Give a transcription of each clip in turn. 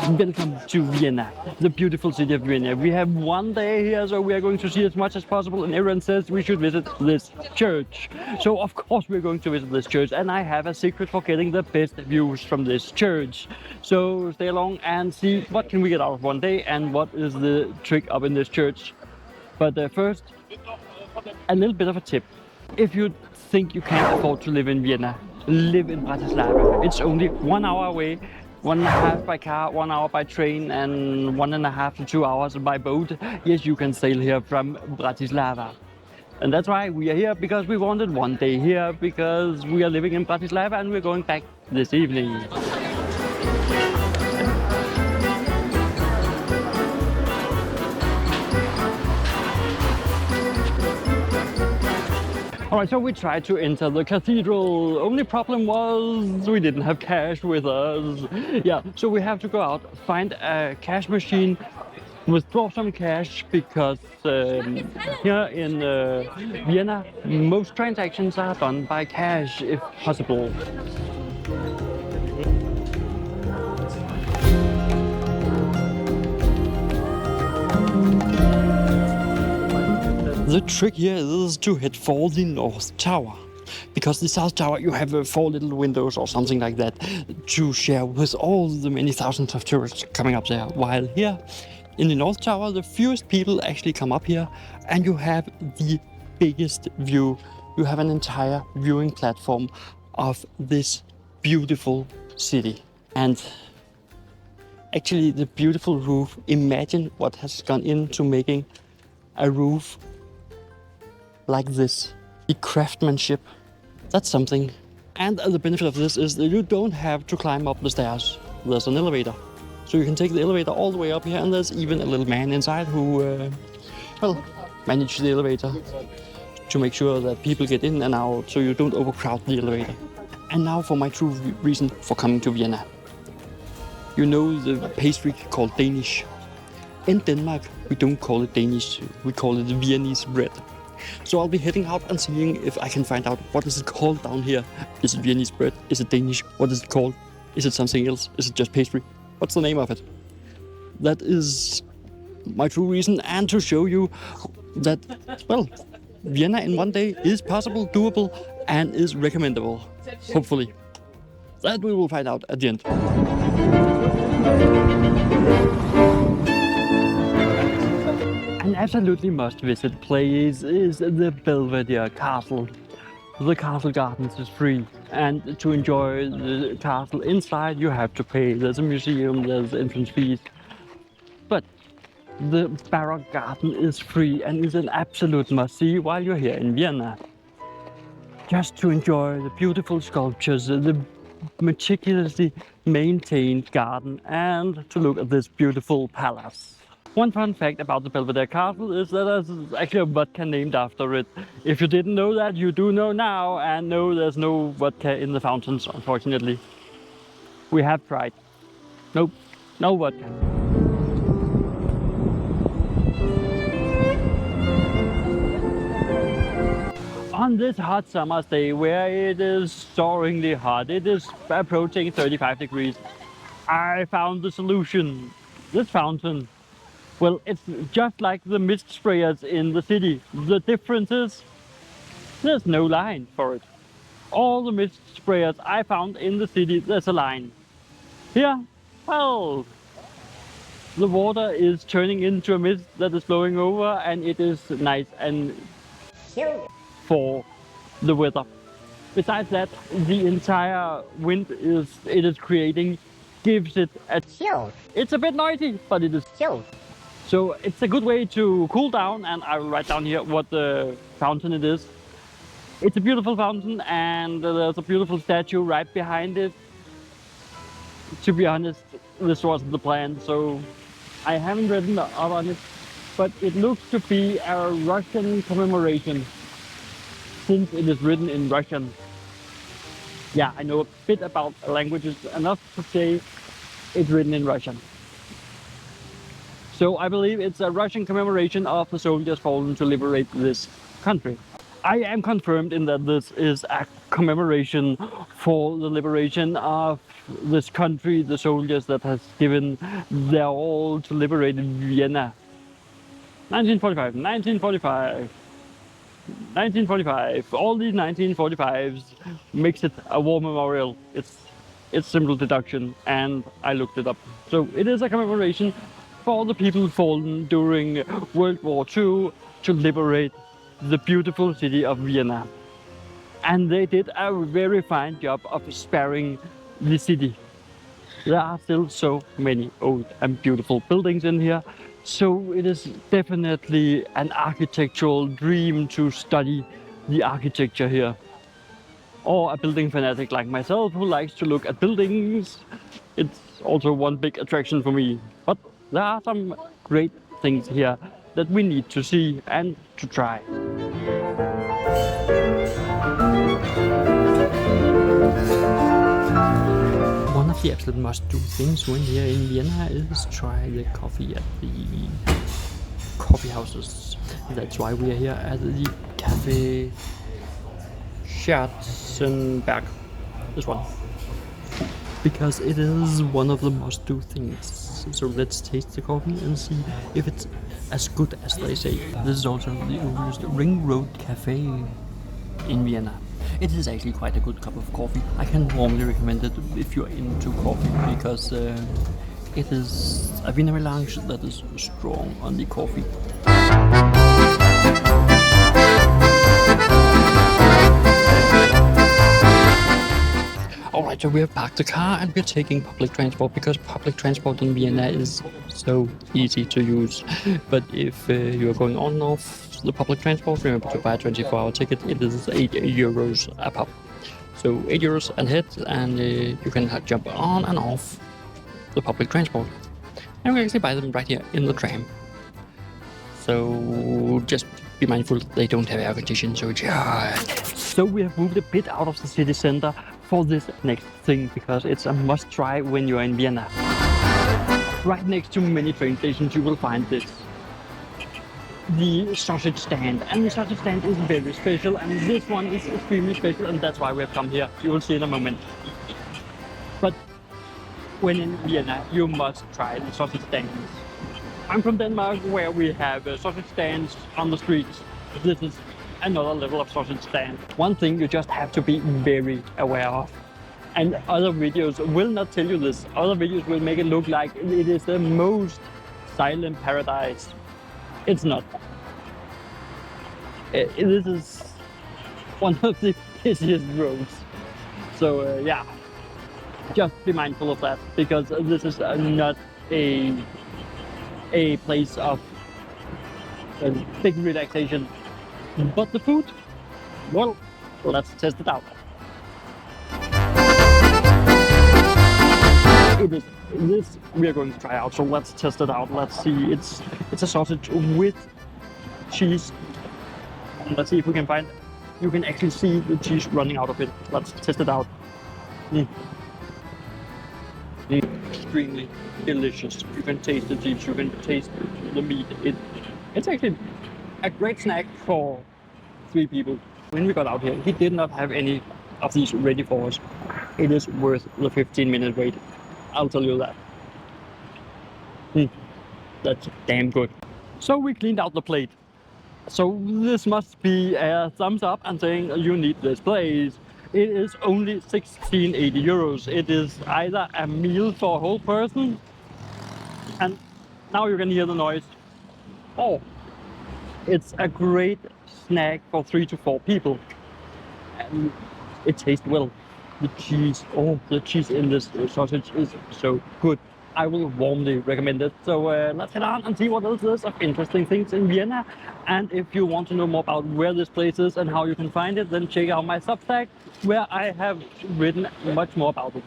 Welcome to Vienna, the beautiful city of Vienna. We have one day here, so we are going to see as much as possible, and everyone says we should visit this church. So of course we're going to visit this church, and I have a secret for getting the best views from this church. So stay along and see what can we get out of one day and what is the trick up in this church. But first, a little bit of a tip. If you think you can't afford to live in Vienna, live in Bratislava. It's only 1 hour away. 1.5 by car, 1 hour by train, and 1.5 to 2 hours by boat. Yes, you can sail here from Bratislava. And that's why we are here, because we wanted one day here, because we are living in Bratislava and we're going back this evening. Alright, so we tried to enter the cathedral. Only problem was we didn't have cash with us. Yeah, so we have to go out, find a cash machine, withdraw some cash, because here in Vienna, most transactions are done by cash if possible. The trick here is to head for the North Tower, because the South Tower you have 4 little windows or something like that to share with all the many thousands of tourists coming up there, while here in the North Tower the fewest people actually come up here, and you have the biggest view. You have an entire viewing platform of this beautiful city. And actually the beautiful roof, imagine what has gone into making a roof like this. The craftsmanship, that's something. And the benefit of this is that you don't have to climb up the stairs. There's an elevator. So you can take the elevator all the way up here, and there's even a little man inside who, manages the elevator to make sure that people get in and out, so you don't overcrowd the elevator. And now for my true reason for coming to Vienna. You know the pastry called Danish. In Denmark, we don't call it Danish, we call it Viennese bread. So I'll be heading out and seeing if I can find out what is it called down here. Is it Viennese bread? Is it Danish? What is it called? Is it something else? Is it just pastry? What's the name of it? That is my true reason, and to show you that, well, Vienna in one day is possible, doable, and is recommendable. Hopefully. That we will find out at the end. An absolutely must-visit place is the Belvedere Castle. The castle gardens is free, and to enjoy the castle inside you have to pay. There's a museum, there's entrance fees. But the Baroque garden is free and is an absolute must-see while you're here in Vienna. Just to enjoy the beautiful sculptures, the meticulously maintained garden, and to look at this beautiful palace. One fun fact about the Belvedere Castle is that there's actually a vodka named after it. If you didn't know that, you do know now, and no, there's no vodka in the fountains, unfortunately. We have tried. Nope, no vodka. On this hot summer's day, where it is soaringly hot, it is approaching 35 degrees, I found the solution. This fountain. Well, it's just like the mist sprayers in the city. The difference is there's no line for it. All the mist sprayers I found in the city, there's a line. Here, well, the water is turning into a mist that is flowing over, and it is nice and chill for the weather. Besides that, the entire wind it is creating gives it a chill. It's a bit noisy, but it is chill. So it's a good way to cool down, and I will write down here what the fountain it is. It's a beautiful fountain, and there's a beautiful statue right behind it. To be honest, this wasn't the plan, so I haven't written up on it, but it looks to be a Russian commemoration, since it is written in Russian. Yeah, I know a bit about languages, enough to say it's written in Russian. So I believe it's a Russian commemoration of the soldiers fallen to liberate this country. I am confirmed in that this is a commemoration for the liberation of this country, the soldiers that has given their all to liberate Vienna. 1945, 1945, 1945. All these 1945s makes it a war memorial. It's simple deduction, and I looked it up. So it is a commemoration for the people fallen during World War II to liberate the beautiful city of Vienna. And they did a very fine job of sparing the city. There are still so many old and beautiful buildings in here, so it is definitely an architectural dream to study the architecture here. Or a building fanatic like myself who likes to look at buildings. It's also one big attraction for me. But there are some great things here that we need to see and to try. One of the absolute must-do things when here in Vienna is try the coffee at the coffee houses. That's why we are here at the Cafe Scherzenberg, this one, because it is one of the must-do things. So let's taste the coffee and see if it's as good as they say. This is also the oldest Ring Road Cafe in Vienna. It is actually quite a good cup of coffee. I can warmly recommend it if you're into coffee, because it is a Wiener melange that is strong on the coffee. Alright, so we have parked the car and we're taking public transport, because public transport in Vienna is so easy to use. But if you are going on and off the public transport, remember to buy a 24-hour ticket. It is 8 euros a pop. So 8 euros a head, and you can jump on and off the public transport. And we actually buy them right here in the tram. So just be mindful they don't have air conditioning, so it's hard. So we have moved a bit out of the city center for this next thing, because it's a must try when you're in Vienna. Right next to many train stations you will find this, the sausage stand, and the sausage stand is very special, and this one is extremely special, and that's why we have come here. You will see in a moment. But when in Vienna, you must try the sausage stands. I'm from Denmark, where we have sausage stands on the streets. This is another level of sausage stand. One thing you just have to be very aware of, and other videos will not tell you this. Other videos will make it look like it is the most silent paradise. It's not. This is one of the busiest roads. So yeah, just be mindful of that, because this is not a place of big relaxation. But the food, well, let's test it out. It is this we are going to try out, so let's test it out. Let's see. It's a sausage with cheese. Let's see if we can find. You can actually see the cheese running out of it. Let's test it out. Extremely delicious. You can taste the cheese. You can taste the meat. It's actually a great snack for 3 people. When we got out here, he did not have any of these ready for us. It is worth the 15-minute wait. I'll tell you that. That's damn good. So we cleaned out the plate. So this must be a thumbs up and saying you need this place. It is only 16.80 euros. It is either a meal for a whole person, and now you can hear the noise. Oh, it's a great snack for 3 to 4 people, and it tastes well. The cheese, oh, the cheese in this sausage is so good. I will warmly recommend it. So let's head on and see what else is of interesting things in Vienna. And if you want to know more about where this place is and how you can find it, then check out my Substack, where I have written much more about it.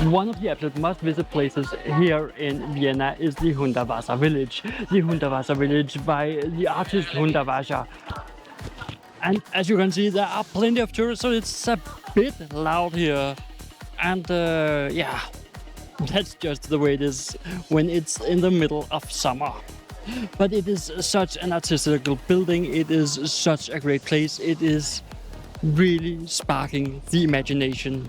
One of the absolute must-visit places here in Vienna is the Hundertwasser Village. The Hundertwasser Village by the artist Hundertwasser. And as you can see, there are plenty of tourists, so it's a bit loud here. And yeah, that's just the way it is when it's in the middle of summer. But it is such an artistical building. It is such a great place. It is really sparking the imagination.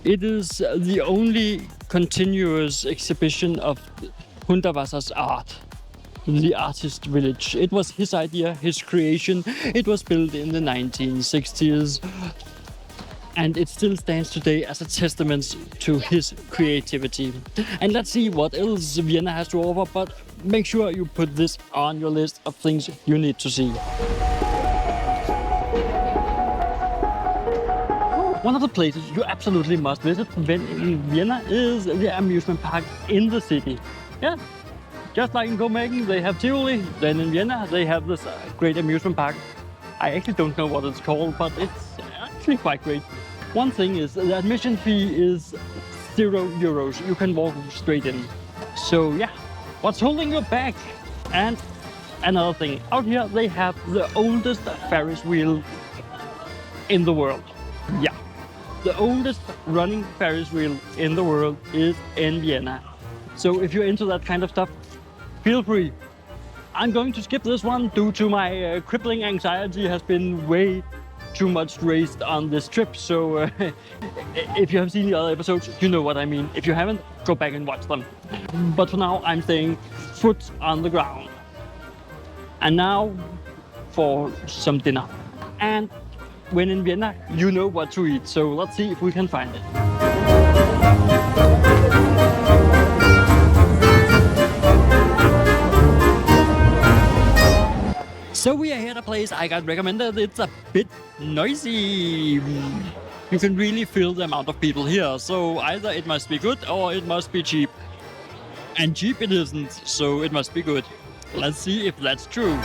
It is the only continuous exhibition of Hundertwasser's art, the artist village. It was his idea, his creation. It was built in the 1960s, and it still stands today as a testament to his creativity. And let's see what else Vienna has to offer, but make sure you put this on your list of things you need to see. One of the places you absolutely must visit in Vienna is the amusement park in the city. Yeah, just like in Copenhagen, they have Tivoli, then in Vienna they have this great amusement park. I actually don't know what it's called, but it's actually quite great. One thing is the admission fee is €0. You can walk straight in. So yeah, what's holding you back? And another thing, out here they have the oldest Ferris wheel in the world. Yeah. The oldest running Ferris wheel in the world is in Vienna. So if you're into that kind of stuff, feel free. I'm going to skip this one due to my crippling anxiety has been way too much raised on this trip. So if you have seen the other episodes, you know what I mean. If you haven't, go back and watch them. But for now, I'm staying foot on the ground. And now for some dinner. And when in Vienna, you know what to eat, so let's see if we can find it. So we are here at a place I got recommended. It's a bit noisy. You can really feel the amount of people here, so either it must be good or it must be cheap. And cheap it isn't, so it must be good. Let's see if that's true.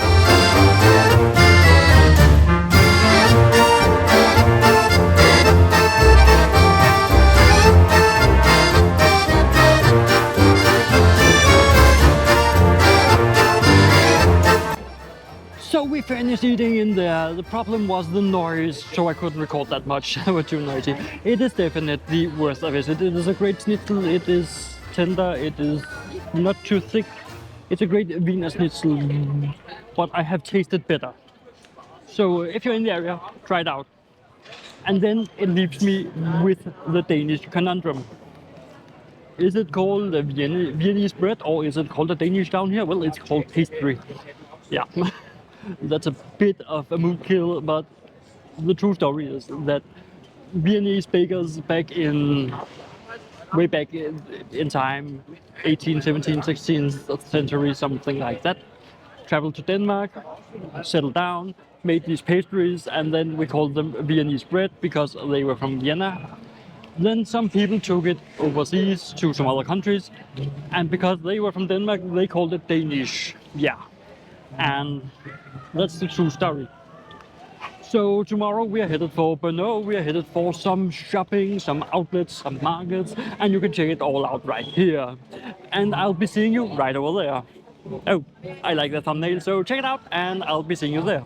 So we finished eating in there. The problem was the noise, so I couldn't record that much. They were too noisy. It is definitely worth a visit. It is a great schnitzel. It is tender. It is not too thick. It's a great Wiener schnitzel, but I have tasted better. So if you're in the area, try it out. And then it leaves me with the Danish conundrum. Is it called a Viennese bread or is it called a Danish down here? Well, it's called pastry. Yeah. That's a bit of a mood kill, but the true story is that Viennese bakers way back in time, 18th, 17th, 16th century, something like that, traveled to Denmark, settled down, made these pastries, and then we called them Viennese bread because they were from Vienna. Then some people took it overseas to some other countries, and because they were from Denmark, they called it Danish. Yeah. And that's the true story. So tomorrow we are headed for Brno, we are headed for some shopping, some outlets, some markets, and you can check it all out right here. And I'll be seeing you right over there. Oh, I like the thumbnail, so check it out and I'll be seeing you there.